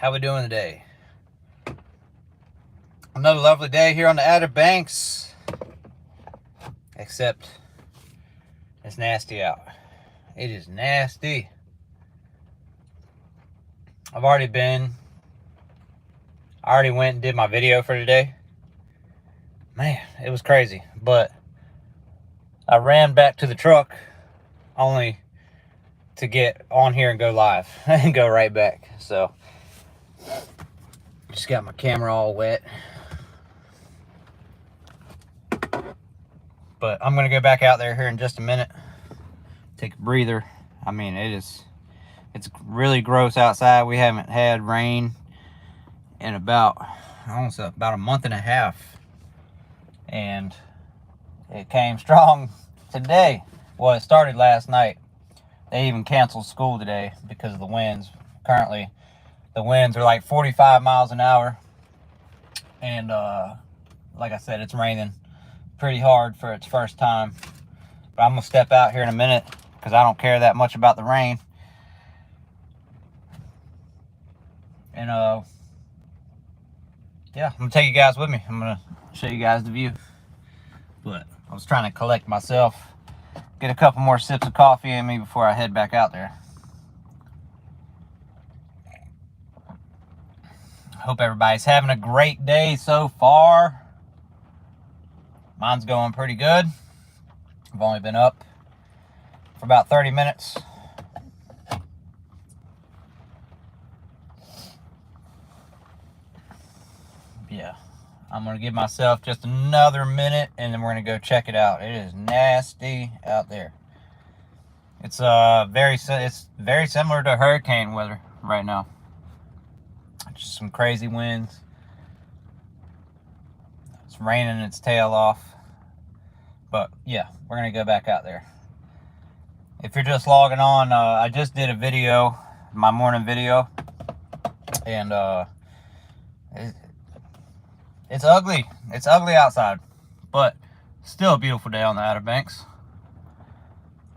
How we doing today? Another lovely day here on the Outer Banks. Except it's nasty out. It is nasty. I already went and did my video for today. Man, it was crazy. But I ran back to the truck only to get on here and go live and go right back. So just got my camera all wet. But I'm gonna go back out there here in just a minute. Take a breather. I mean, it's really gross outside. We haven't had rain in about a month and a half. And it came strong today. Well, it started last night. They even canceled school today because of the winds. Currently, the winds are like 45 miles an hour. And like I said, it's raining pretty hard for its first time. But I'm gonna step out here in a minute because I don't care that much about the rain. And yeah, I'm gonna take you guys with me. I'm gonna show you guys the view. But I was trying to collect myself, get a couple more sips of coffee in me before I head back out there. Hope everybody's having a great day so far. Mine's going pretty good. I've only been up for about 30 minutes. Yeah, I'm gonna give myself just another minute and then we're gonna go check it out. It is nasty out there. It's very similar to hurricane weather right now. Just some crazy winds. It's raining its tail off. But yeah, we're gonna go back out there. If you're just logging on, I just did a video, my morning video, and it's ugly. It's ugly outside, but still a beautiful day on the Outer Banks.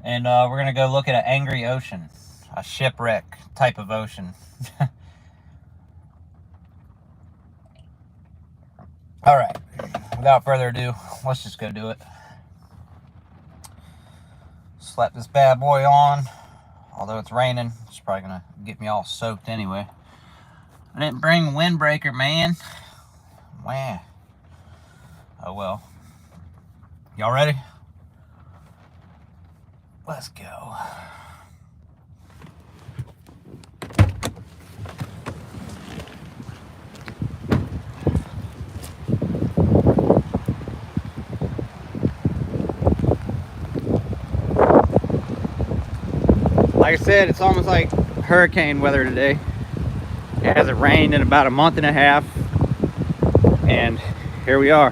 And we're gonna go look at an angry ocean, a shipwreck type of ocean. All right, without further ado, let's just go do it. Slap this bad boy on. Although it's raining, it's probably gonna get me all soaked anyway. I didn't bring a windbreaker, man. Wow. Oh well. Y'all ready? Let's go. Like I said, it's almost like hurricane weather today. It hasn't rained in about a month and a half, and here we are.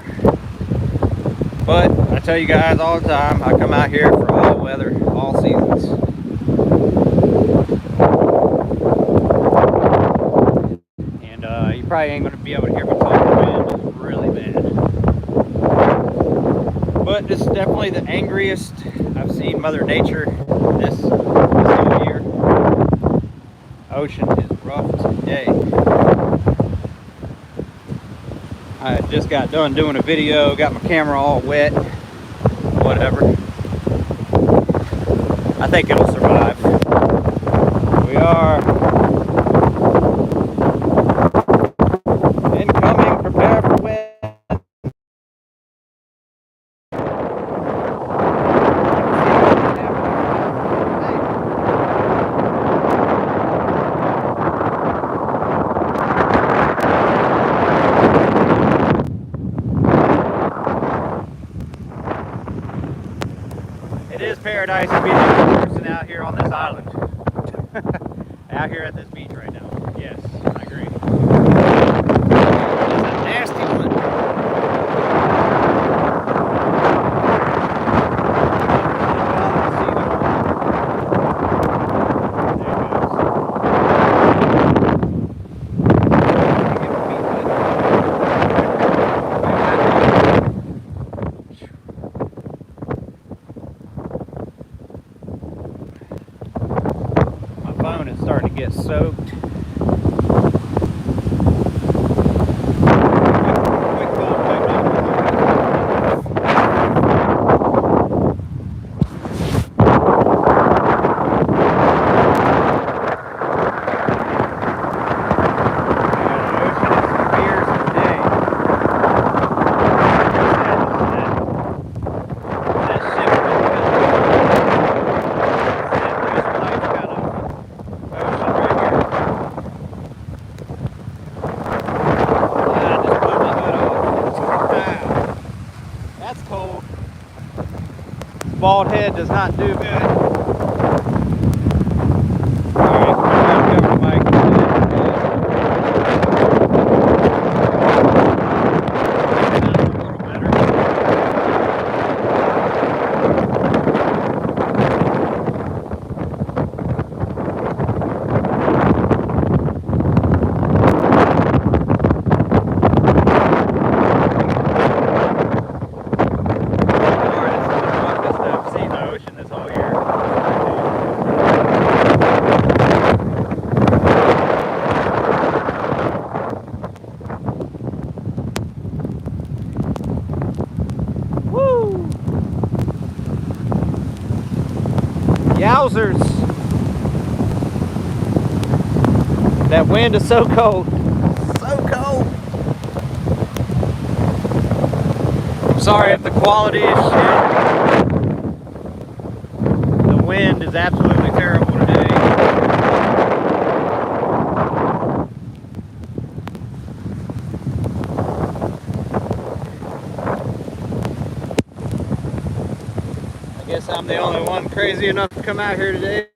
But I tell you guys all the time, I come out here for all weather, all seasons. And you probably ain't going to be able to hear me talk, man. It's really bad. But this is definitely the angriest I've seen Mother Nature this new year. Ocean is rough today. I just got done doing a video, got my camera all wet, whatever. I think it'll survive. Here we are. Incoming, prepare for wind. It is paradise to be the only person out here on this island. Out here at this beach right now. Yes, I agree. It's a nasty one. Phone is starting to get soaked. bald head does not do good. Alright, cover the mic. Yowzers! That wind is so cold. So cold. I'm sorry if the quality is shit. The wind is absolutely terrible today. I guess I'm the only one crazy enough to come out here today.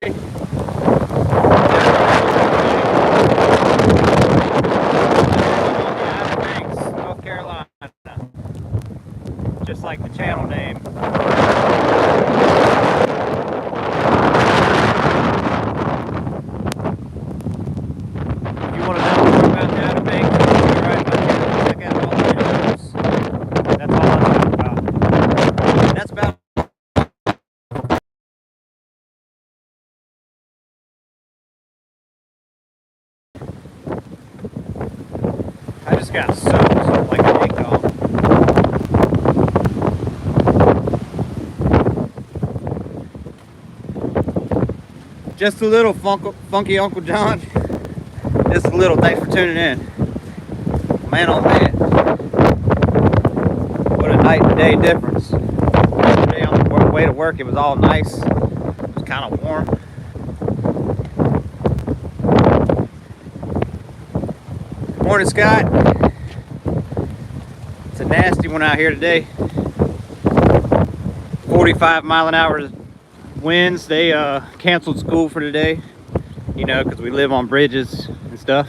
North Carolina, just like the channel name. If you want to know more about the Outer Banks, you can right my channel, check out all the videos. That's all I'm talking about. And that's about. I just got soaked like an egg dog. Just a little funky Uncle John. Just a little. Thanks for tuning in. Man, oh man. What a night and day difference. Yesterday on the way to work, it was all nice. It was kind of warm. Morning, Scott. It's a nasty one out here today. 45-mile-an-hour winds. They canceled school for today, you know, because we live on bridges and stuff,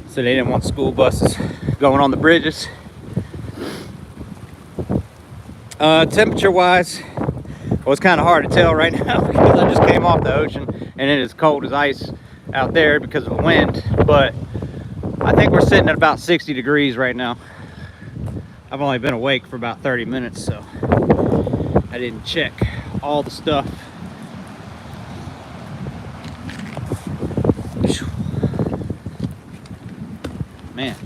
so they didn't want school buses going on the bridges. Temperature wise, well, it's kind of hard to tell right now because I just came off the ocean and it is cold as ice out there because of the wind, but I think we're sitting at about 60 degrees right now. I've only been awake for about 30 minutes, so I didn't check all the stuff. Man.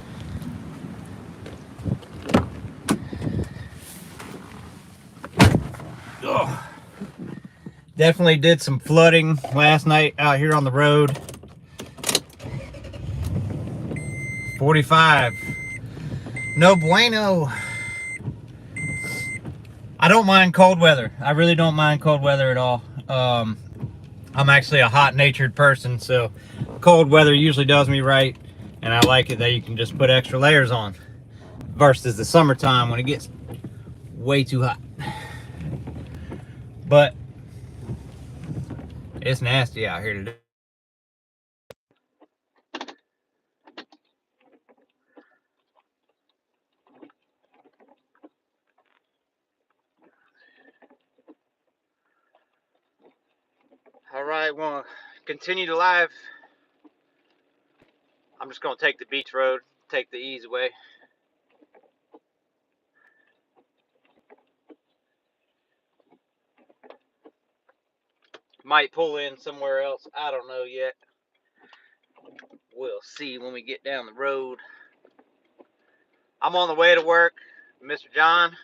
Ugh. Definitely did some flooding last night out here on the road. 45. No bueno. I don't mind cold weather. I really don't mind cold weather at all. I'm actually a hot-natured person, so cold weather usually does me right, and I like it that you can just put extra layers on versus the summertime when it gets way too hot. But it's nasty out here today. All right, well, continue to live. I'm just gonna take the beach road, take the easy way. Might pull in somewhere else. I don't know yet. We'll see when we get down the road. I'm on the way to work, Mr. John.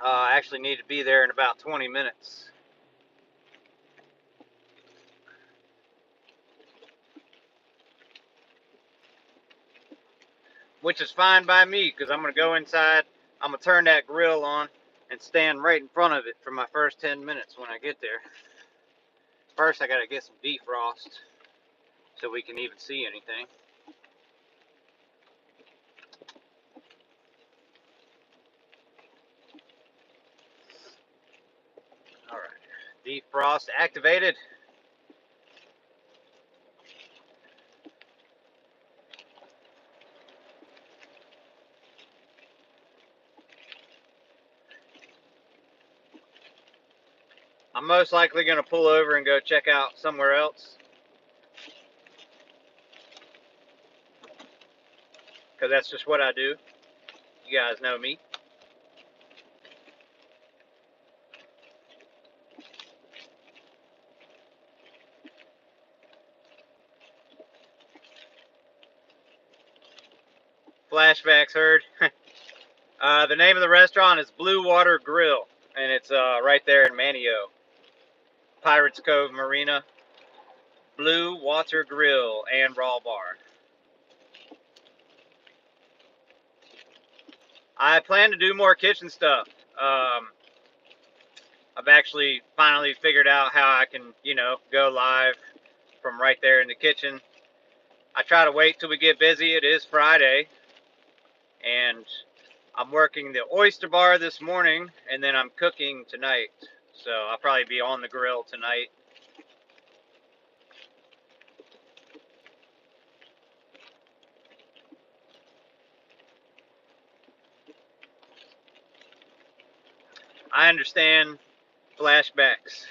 I actually need to be there in about 20 minutes. Which is fine by me, because I'm going to go inside. I'm going to turn that grill on and stand right in front of it for my first 10 minutes when I get there. First, I got to get some defrost so we can even see anything. Defrost activated. I'm most likely going to pull over and go check out somewhere else, because that's just what I do. You guys know me. Flashbacks heard. The name of the restaurant is Blue Water Grill, and it's right there in Manio. Pirates Cove Marina. Blue Water Grill and Raw Bar. I plan to do more kitchen stuff. I've actually finally figured out how I can, go live from right there in the kitchen. I try to wait till we get busy. It is Friday, and I'm working the oyster bar this morning, and then I'm cooking tonight. So I'll probably be on the grill tonight. I understand flashbacks.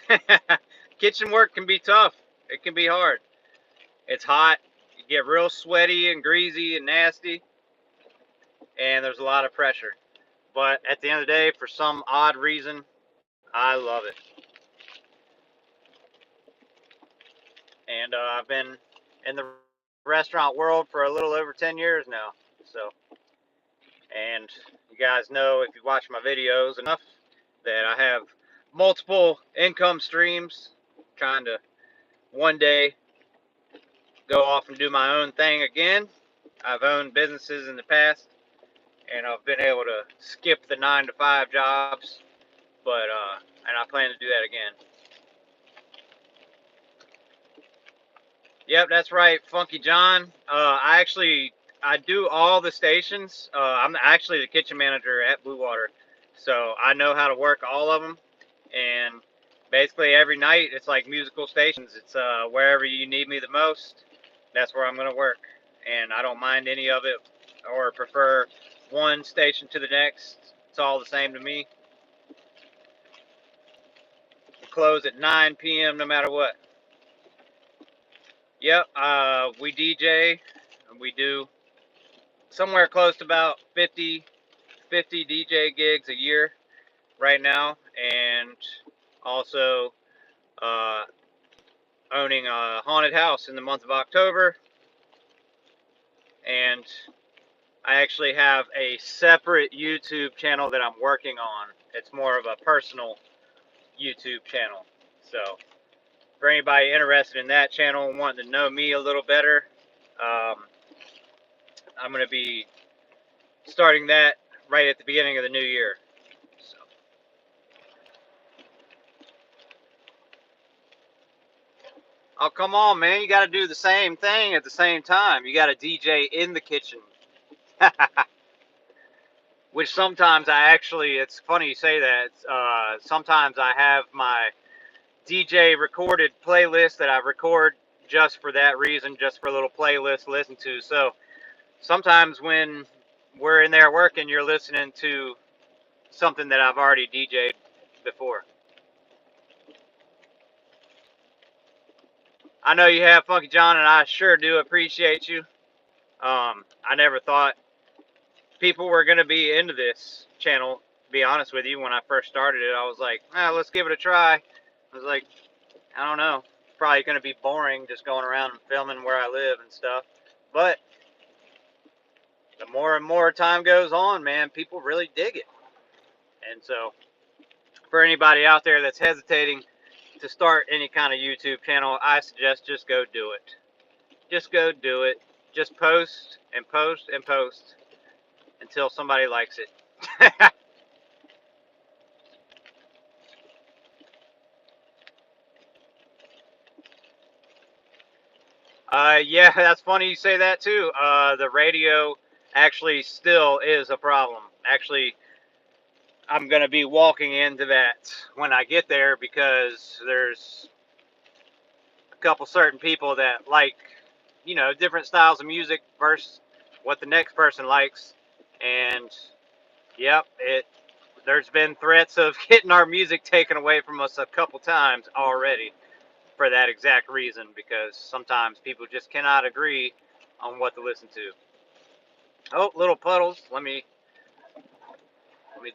Kitchen work can be tough. It can be hard. It's hot. You get real sweaty and greasy and nasty, and there's a lot of pressure. But at the end of the day, for some odd reason, I love it. And I've been in the restaurant world for a little over 10 years now. So, and you guys know, if you watch my videos enough, that I have multiple income streams, trying to one day go off and do my own thing again. I've owned businesses in the past, and I've been able to skip the 9-to-5 jobs, but and I plan to do that again. Yep, that's right, Funky John. I do all the stations. I'm actually the kitchen manager at Blue Water, so I know how to work all of them. And basically every night it's like musical stations. It's wherever you need me the most, that's where I'm gonna work, and I don't mind any of it or prefer one station to the next. It's all the same to me. We close at 9 p.m. no matter what. Yep, we DJ. We do somewhere close to about 50 DJ gigs a year right now, and also uh, owning a haunted house in the month of October. And I actually have a separate YouTube channel that I'm working on. It's more of a personal YouTube channel. So for anybody interested in that channel and wanting to know me a little better, I'm going to be starting that right at the beginning of the new year. So. Oh, come on, man. You got to do the same thing at the same time. You got to DJ in the kitchen. Which sometimes it's funny you say that. Sometimes I have my DJ recorded playlist that I record just for that reason, just for a little playlist to listen to. So sometimes when we're in there working, you're listening to something that I've already DJ'd before. I know you have, Funky John, and I sure do appreciate you. I never thought people were going to be into this channel, to be honest with you. When I first started it, I was like, let's give it a try. I was like, I don't know. It's probably going to be boring just going around and filming where I live and stuff. But the more and more time goes on, man, people really dig it. And so for anybody out there that's hesitating to start any kind of YouTube channel, I suggest just go do it. Just go do it. Just post and post and post until somebody likes it. Yeah, that's funny you say that too. The radio actually still is a problem. Actually, I'm going to be walking into that when I get there, because there's a couple certain people that like, different styles of music versus what the next person likes. And yep, there's been threats of getting our music taken away from us a couple times already for that exact reason, because sometimes people just cannot agree on what to listen to. Oh, little puddles. Let me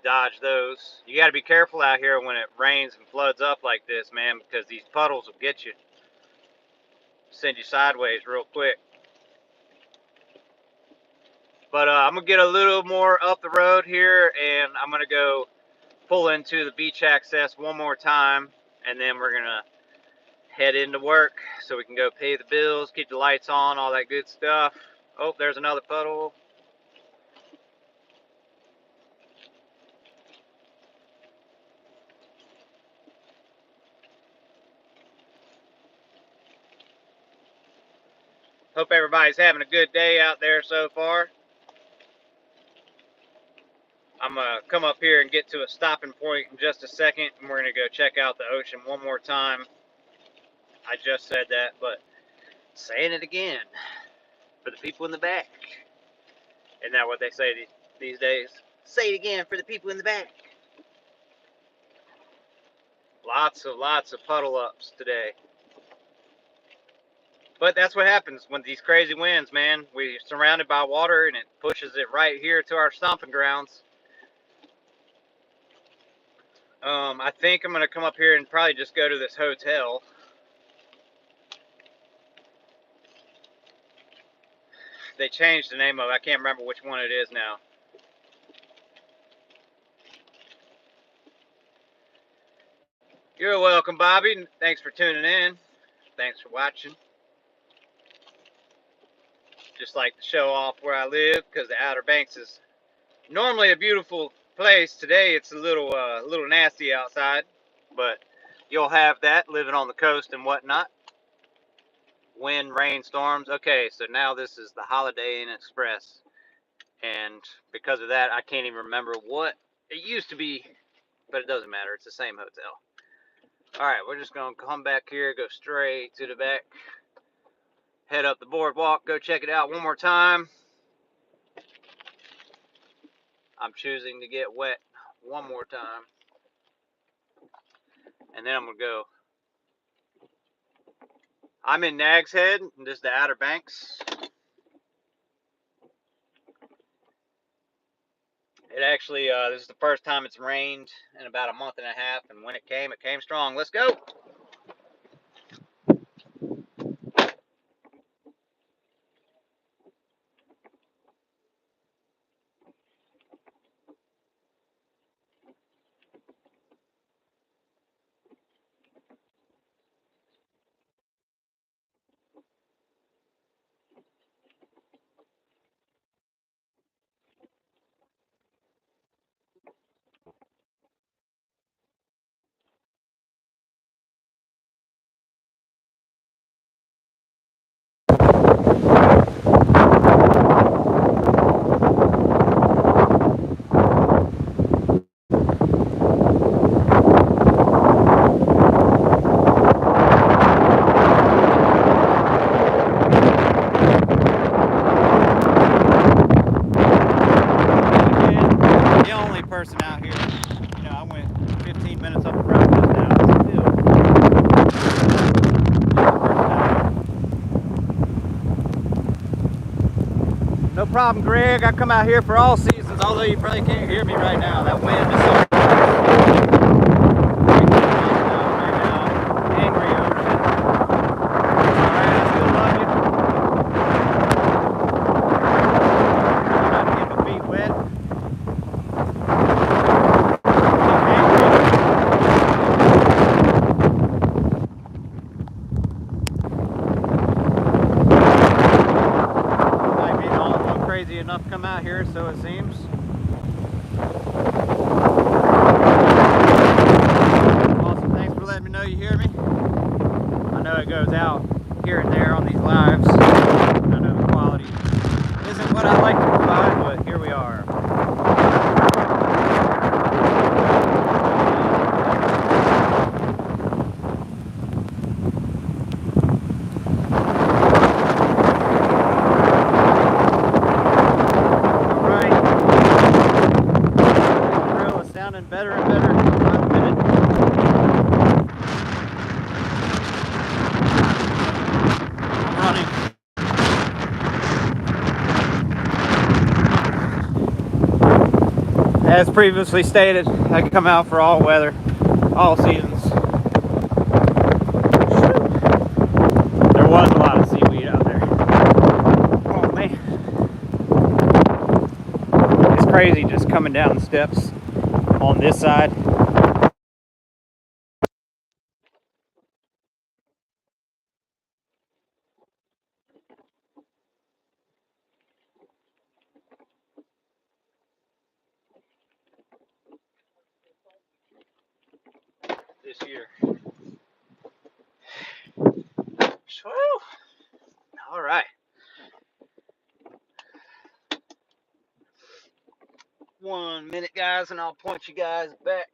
dodge those. You got to be careful out here when it rains and floods up like this, man, because these puddles will get you, send you sideways real quick. But I'm going to get a little more up the road here, and I'm going to go pull into the beach access one more time, and then we're going to head into work so we can go pay the bills, keep the lights on, all that good stuff. Oh, there's another puddle. Hope everybody's having a good day out there so far. I'm going to come up here and get to a stopping point in just a second, and we're going to go check out the ocean one more time. I just said that, but saying it again for the people in the back. Isn't that what they say these days? Say it again for the people in the back. Lots of puddle ups today. But that's what happens when these crazy winds, man. We're surrounded by water, and it pushes it right here to our stomping grounds. I think I'm going to come up here and probably just go to this hotel. They changed the name of it. I can't remember which one it is now. You're welcome, Bobby. Thanks for tuning in. Thanks for watching. Just like to show off where I live, because the Outer Banks is normally a beautiful place. Today it's a little nasty outside, but you'll have that living on the coast and whatnot. Wind, rain, storms. Okay, so now this is the Holiday Inn Express, and because of that, I can't even remember what it used to be, but it doesn't matter. It's the same hotel. All right, we're just gonna come back here, go straight to the back, head up the boardwalk, go check it out one more time. I'm choosing to get wet one more time, and then I'm gonna go. I'm in Nags Head, and this is the Outer Banks. It actually, this is the first time it's rained in about a month and a half, and when it came strong. Let's go. Person out here, I went 15 minutes up the road just now. No problem, Greg. I come out here for all seasons, although you probably can't hear me right now. That wind is so angry ocean. Alright, I still love you. I'm not to get my feet wet. Enough to come out here, so it seems. Awesome, thanks for letting me know you hear me. I know it goes out here and there on these lives. I know the quality isn't what I like to provide, but here we are. As previously stated, I can come out for all weather, all seasons. There was a lot of seaweed out there. Oh man. It's crazy just coming down the steps on this side. This year. Woo! All right. 1 minute, guys, and I'll point you guys back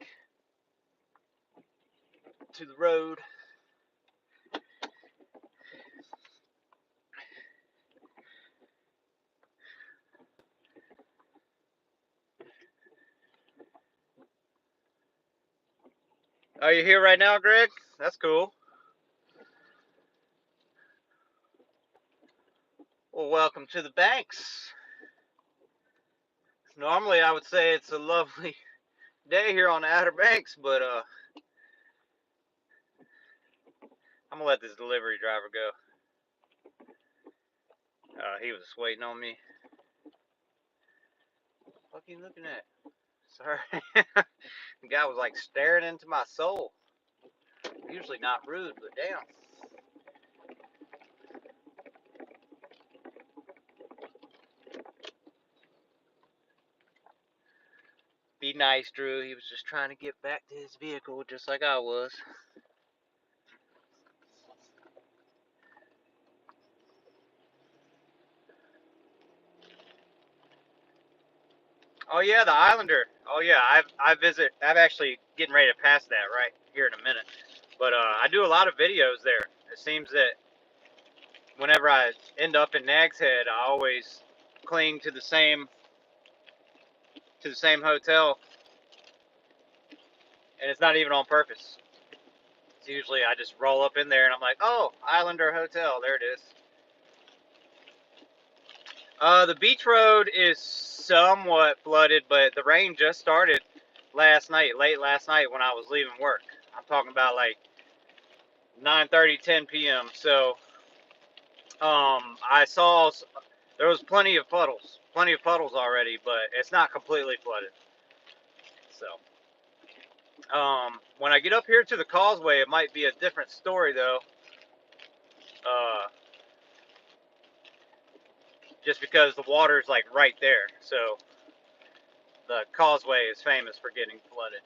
to the road. Are you here right now, Greg? That's cool. Well, welcome to the banks. Normally, I would say it's a lovely day here on the Outer Banks, but I'm gonna let this delivery driver go. He was just waiting on me. What are you looking at? Sorry. The guy was like staring into my soul. Usually not rude, but damn. Be nice, Drew. He was just trying to get back to his vehicle just like I was. Oh yeah, the Islander. Oh yeah, I've actually getting ready to pass that right here in a minute. But I do a lot of videos there. It seems that whenever I end up in Nags Head, I always cling to the same hotel, and it's not even on purpose. It's usually I just roll up in there and I'm like, oh, Islander Hotel, there it is. The beach road is somewhat flooded, but the rain just started last night, late last night when I was leaving work. I'm talking about like 9:30, 10 p.m. So I saw there was plenty of puddles already, but it's not completely flooded. So when I get up here to the causeway, it might be a different story though. Just because the water's like right there, so the causeway is famous for getting flooded.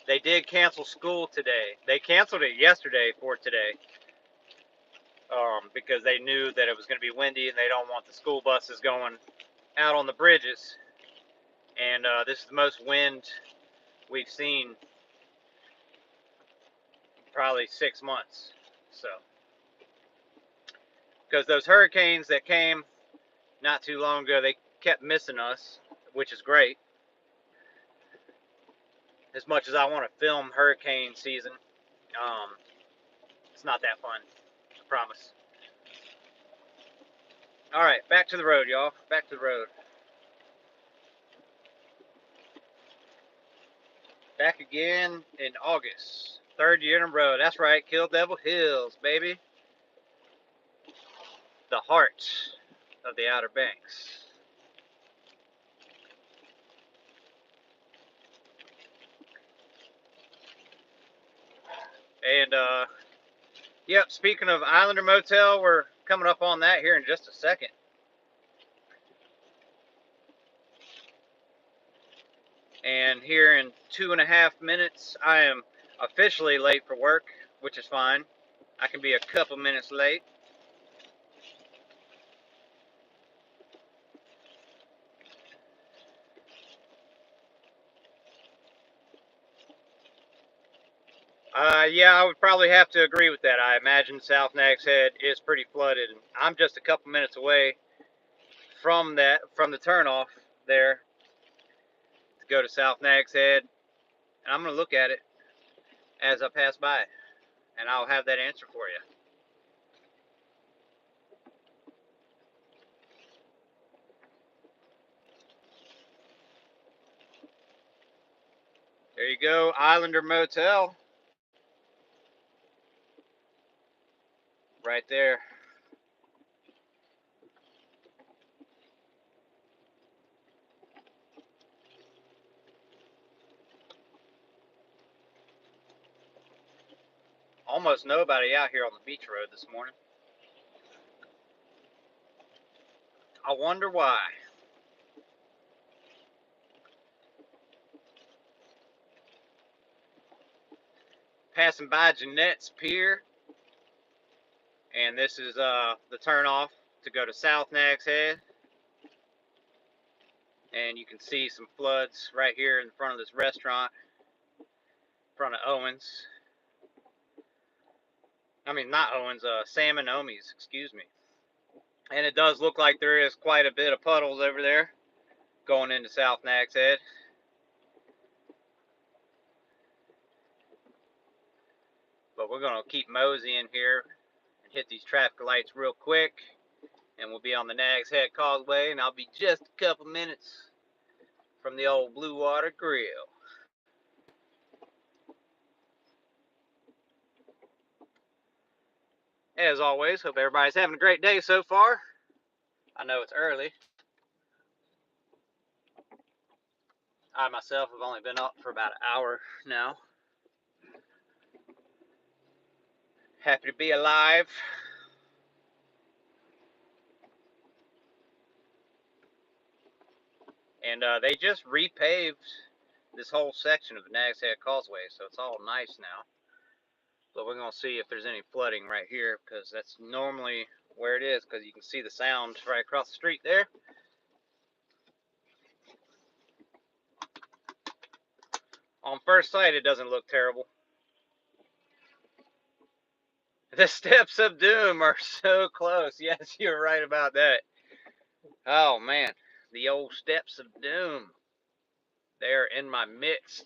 They did cancel school today. They canceled it yesterday for today because they knew that it was going to be windy and they don't want the school buses going out on the bridges. And this is the most wind we've seen probably 6 months. So, because those hurricanes that came not too long ago, they kept missing us, which is great. As much as I want to film hurricane season, it's not that fun, I promise. All right, back to the road, y'all. Back to the road. Back again in August. 3rd year in a row. That's right, Kill Devil Hills, baby. The heart of the Outer Banks. And, yep, speaking of Islander Motel, we're coming up on that here in just a second. And here in 2.5 minutes, I am officially late for work, which is fine. I can be a couple minutes late. Yeah, I would probably have to agree with that. I imagine South Nags Head is pretty flooded. I'm just a couple minutes away from the turnoff there to go to South Nags Head, and I'm going to look at it as I pass by, and I'll have that answer for you. There you go, Islander Motel. Right there. Almost nobody out here on the beach road this morning. I wonder why. Passing by Jeanette's Pier, and this is the turnoff to go to South Nags Head. And you can see some floods right here in front of this restaurant, in front of Owens. I mean, not Owens, Sam and Omi's, excuse me. And it does look like there is quite a bit of puddles over there going into South Nags Head. But we're going to keep moseying here and hit these traffic lights real quick. And we'll be on the Nags Head Causeway, and I'll be just a couple minutes from the old Blue Water Grill. As always, hope everybody's having a great day so far. I know it's early. I myself have only been up for about an hour now. Happy to be alive. And they just repaved this whole section of the Nags Head Causeway, so it's all nice now. But we're going to see if there's any flooding right here, because that's normally where it is, because you can see the sound right across the street there. On first sight, it doesn't look terrible. The steps of doom are so close. Yes, you're right about that. Oh, man. The old steps of doom. They're in my midst.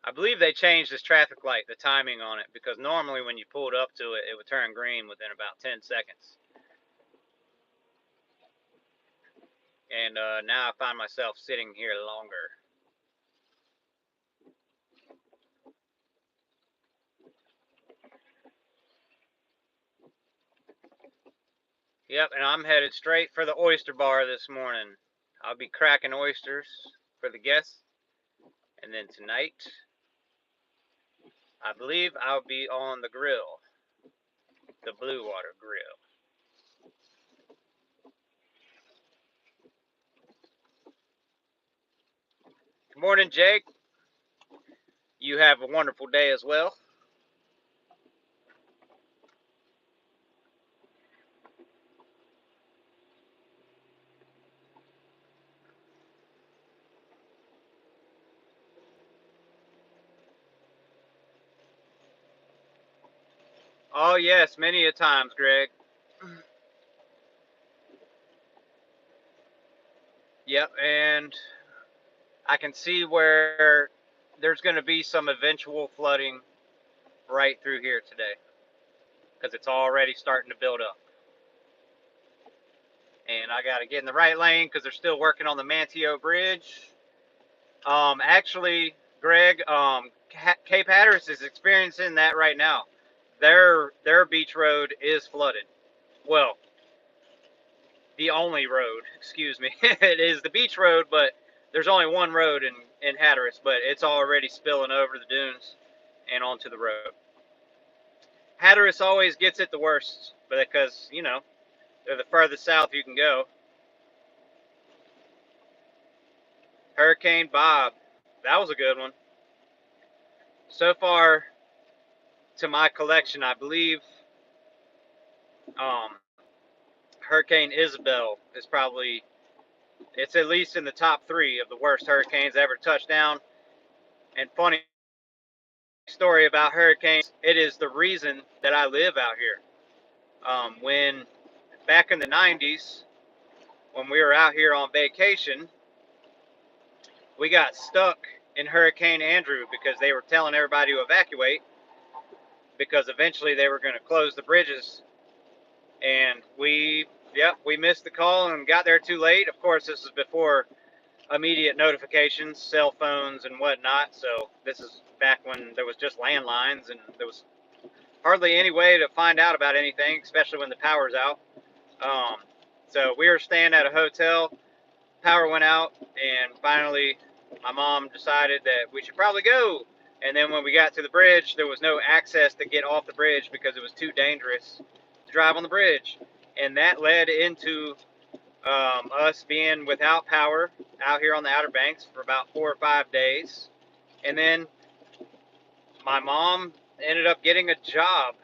I believe they changed this traffic light, the timing on it, because normally when you pulled up to it, it would turn green within about 10 seconds. And now I find myself sitting here longer. Yep, and I'm headed straight for the oyster bar this morning. I'll be cracking oysters for the guests. And then tonight, I believe I'll be on the grill, the Blue Water Grill. Good morning, Jake. You have a wonderful day as well. Oh, yes, many a times, Greg. Yep, and I can see where there's going to be some eventual flooding right through here today, because it's already starting to build up. And I got to get in the right lane because they're still working on the Manteo Bridge. Actually, Greg, Cape Hatteras is experiencing that right now. Their beach road is flooded. Well, the only road, excuse me. It is the beach road, but there's only one road in Hatteras, but it's already spilling over the dunes and onto the road. Hatteras always gets it the worst, because, you know, they're the furthest south you can go. Hurricane Bob, that was a good one. So far, to my collection, I believe Hurricane Isabel is probably, it's at least in the top 3 of the worst hurricanes ever touched down. And funny story about hurricanes, it is the reason that I live out here. When back in the 90s, when we were out here on vacation, we got stuck in Hurricane Andrew because they were telling everybody to evacuate, because eventually they were going to close the bridges. And we missed the call and got there too late. Of course, this is before immediate notifications, cell phones and whatnot. So this is back when there was just landlines and there was hardly any way to find out about anything, especially when the power's out. So we were staying at a hotel, power went out, and finally my mom decided that we should probably go. And then when we got to the bridge, there was no access to get off the bridge because it was too dangerous to drive on the bridge. And that led into us being without power out here on the Outer Banks for about 4 or 5 days. And then my mom ended up getting a job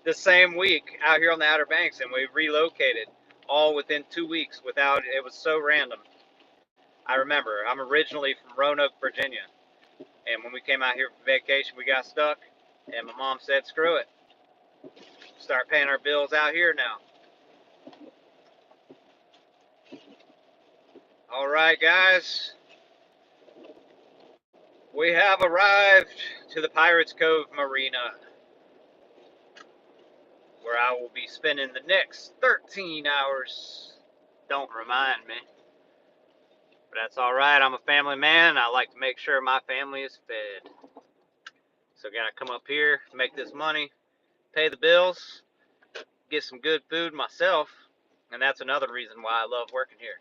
the same week out here on the Outer Banks, and we relocated all within 2 weeks without, it was so random. I remember, I'm originally from Roanoke, Virginia, and when we came out here for vacation, we got stuck, and my mom said, screw it, start paying our bills out here now. All right, guys, we have arrived to the Pirates Cove Marina, where I will be spending the next 13 hours. Don't remind me. But that's all right. I'm a family man. I like to make sure my family is fed. So gotta come up here, make this money, pay the bills, get some good food myself. And that's another reason why I love working here.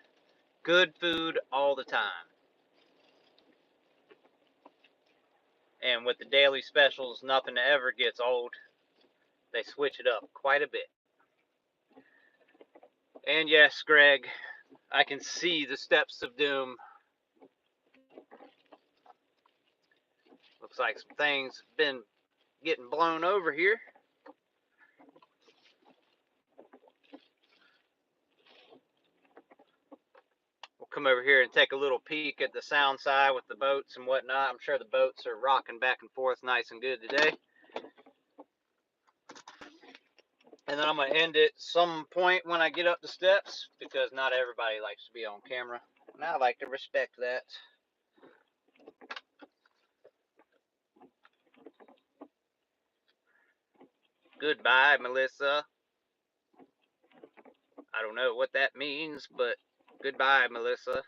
Good food all the time. And with the daily specials, nothing ever gets old. They switch it up quite a bit. And yes, Greg, I can see the steps of doom. Looks like some things have been getting blown over here. We'll come over here and take a little peek at the sound side with the boats and whatnot. I'm sure the boats are rocking back and forth nice and good today. And then I'm going to end it some point when I get up the steps, because not everybody likes to be on camera. And I like to respect that. Goodbye, Melissa. I don't know what that means, but goodbye, Melissa.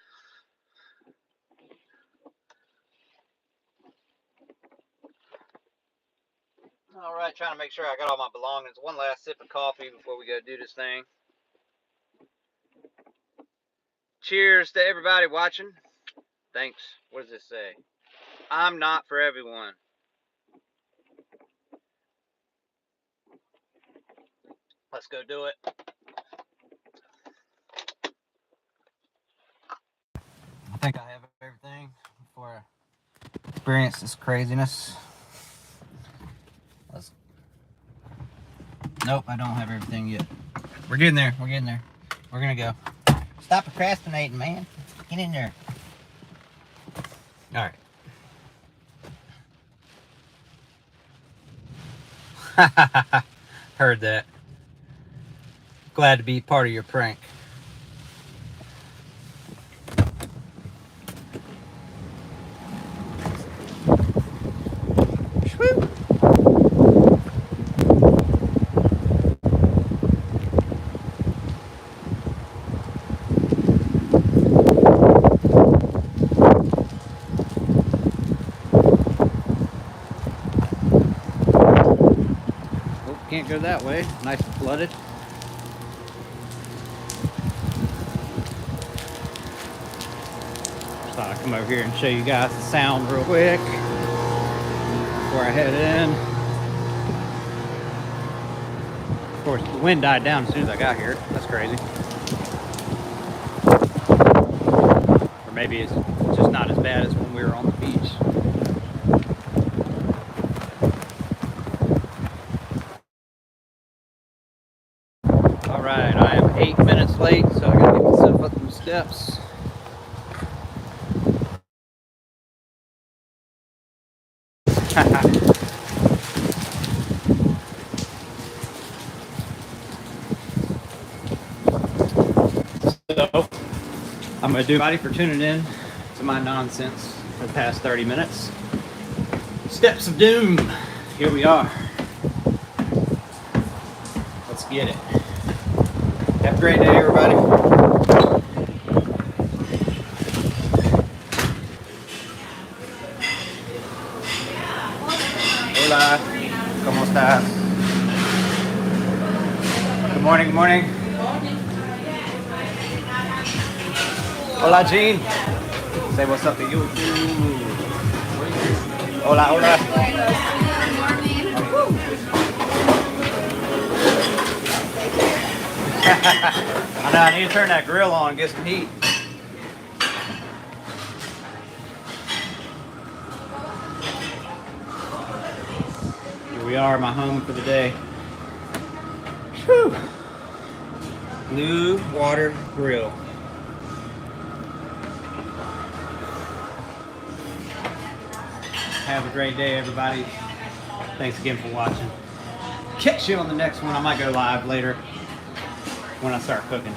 All right, trying to make sure I got all my belongings. One last sip of coffee before we go do this thing. Cheers to everybody watching. Thanks. What does this say? I'm not for everyone. Let's go do it. I think I have everything before I experience this craziness. Nope, I don't have everything yet. We're getting there. We're getting there. We're gonna go. Stop procrastinating, man. Get in there. All right. Heard that. Glad to be part of your prank. Can't go that way. Nice and flooded. Just thought I'd come over here and show you guys the sound real quick before I head in. Of course, the wind died down as soon as I got here. That's crazy. Or maybe it's just not as bad as when we were on the beach. Alright, I am 8 minutes late, so I gotta get myself up some steps. So, I'm gonna do everybody for tuning in to my nonsense for the past 30 minutes. Steps of doom. Here we are. Let's get it. Have a great day, everybody. ¿Cómo estás? Good morning, good morning. Hola, Gene. Say what's up to you. Hola, hola. I know, I need to turn that grill on and get some heat. Here we are, my home for the day. Whew. Blue Water Grill. Have a great day, everybody. Thanks again for watching. Catch you on the next one. I might go live later when I start cooking.